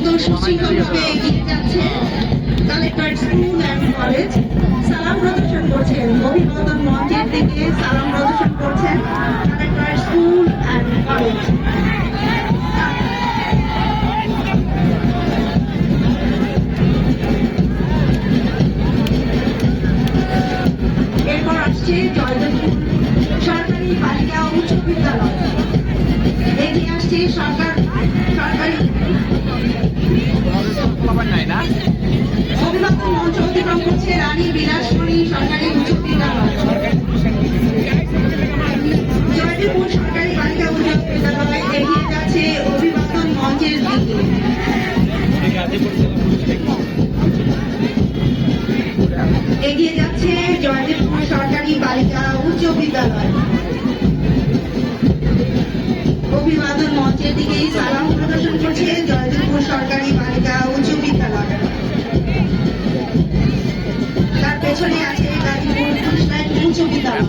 অত্যন্ত সুশৃঙ্খলভাবে এগিয়ে যাচ্ছে কালেক্টরেট স্কুল অ্যান্ড কলেজ। সালাম প্রদর্শন করছেন, অভিবাদন মঞ্চের দিকে সালাম প্রদর্শন করছেন কালেক্টরেট স্কুল অ্যান্ড কলেজ। এরপর আসছে জয়দেবপুর সরকারি বালিকা উচ্চ বিদ্যালয়। এগিয়ে আসছে সরকারি অভিভাবক মঞ্চ অতিক্রম করছে রানী বিলাসপুরী সরকারি উচ্চ বিদ্যালয়। জয়দেবপুর সরকারি বালিকা উচ্চ বিদ্যালয় এগিয়ে যাচ্ছে অভিভাবক মঞ্চের দিকে। এগিয়ে যাচ্ছে জয়দেবপুর সরকারি বালিকা উচ্চ বিদ্যালয়। অভিবাদন মঞ্চের দিকেই সালাম প্রদর্শন করছে জয়দেবপুর সরকারি বালিকা উচ্চ বিদ্যালয়। তার পেছনে আছে গাজীপুর উচ্চ বিদ্যালয়।